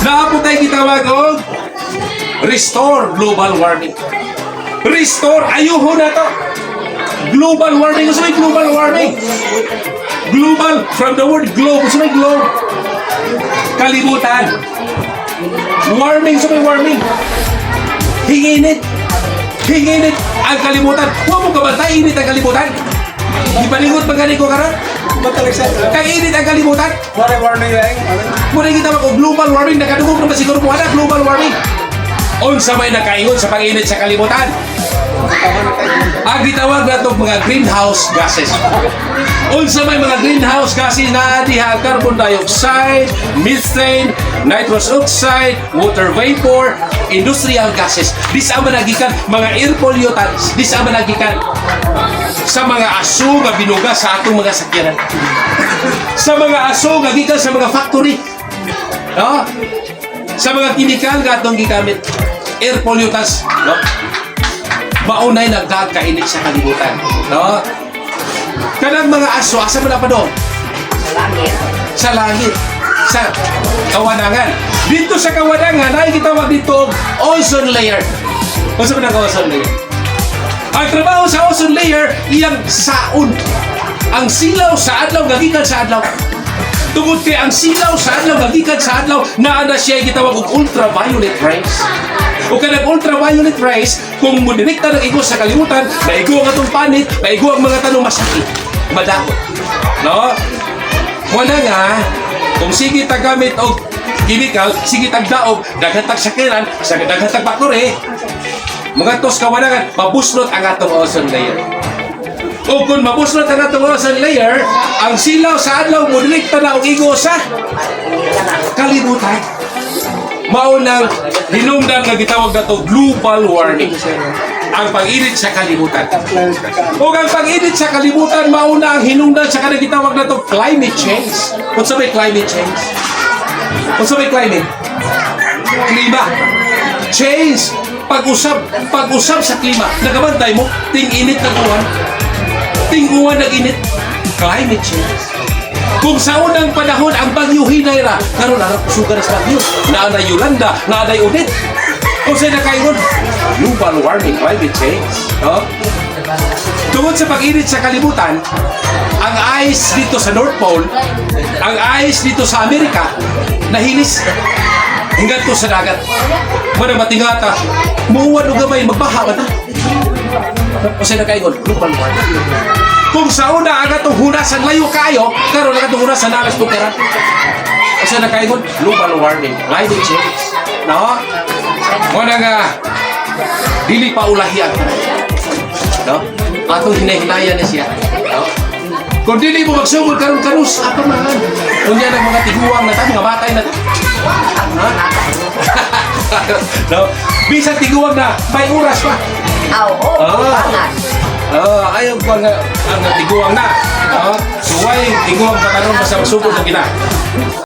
Naapot tayo gitawag og restore global warming. Restore, ayuho na to. Global warming. Gusto may global warming? Global, from the word globe. Gusto may globe? Kalibutan. Warming, gusto may warming. Hinginit. Hinginit ang kalibutan. Huwag mo kabantay, init ang kalibutan. Ipalingot magani ko karon. Kay init ang kalibutan. Warning lang. Muna kita mag global warming. Nakadugog naman siguro mo na global warming. Unsa may nakaingon sa pag-init sa kalibutan? Ang gitawag na itong mga greenhouse gases. Unsa may mga greenhouse gases na diha carbon dioxide, methane, nitrous oxide, water vapor, industrial gases. Di sa managikan mga air pollutants. Di sa managikan sa mga aso nga binuga sa atong mga sakyanan. Sa mga aso nga gikan sa mga factory. No? Sa mga kimikal nga atong gigamit. Air pollutants, no? Maunay nagkakainit sa kalibutan, no? Kanang mga aso, asa mo na pa doon? Sa langit. Sa kawadangan. Dito sa kawadangan, ay gitawag dito ozone layer. Asa mo na ka ozone layer? Ang trabaho sa ozone layer, iyang saon. Ang silaw sa adlaw, gagikan sa adlaw. Tungod kay ang silaw sa adlaw, gagikan sa adlaw, naana siya gitawag og ultraviolet rays. O kanang ultraviolet rays, kung mudirekta ng igo sa kalimutan, naigo ang atong panit, naigo ang mga tanong masakit, madakot. No? Muna nga, kung sige tagamit og chemical, sige tagdaog, daghatag sakiran, daghatag bakure, mga tos kawadangan, mabuslot ang atong ozone layer. O kung mabuslot ang atong ozone layer, ang silaw sa adlaw mudirekta na og igo sa kalibutan. Maunang hinungdan nga gitawag na to global warming. Ang pag-init sa kalibutan. O ang pag-init sa kalibutan, mauna ang hinungdan sa kanang gitawag na to climate change. Kung sa may climate change? Kung sa may climate? Klima. Change. Pag-usab sa klima. Nagabantay mo, ting-init na uwan. Ting-uwan nag-init. Climate change. Kung sa unang panahon ang bagyo hinayra, karon arap sugar sa bagyo. Naanay Yolanda, naanay Odette. Kung sa'y nakaingon, global warming, climate change. No? Tungod sa pag-init sa kalibutan, ang ice dito sa North Pole, ang ice dito sa Amerika, nahilis. Hinggan to sa dagat. Mana matingata, muuwan o gamay, magbaha ba na? Kung sa'y nakaingon, global warming. Kung sa una ang atong hunasan layo kayo, karon ang atong hunasan nalas tukeran. Kasi nakaingon, global warming, climate change. No? Muna nga, dili pa ulahian. No? Atong hinahinayan na siya. No? Kung dili mo magsugod karon kanus, apa man. Kung yan ang mga tiguang na tayo, mga batay na tayo. No? No? Bisa tiguang na, may oras pa. Bangat. Ayaw ko ang tiguang na. Suway, tiguang patanong basta magsugod na kita.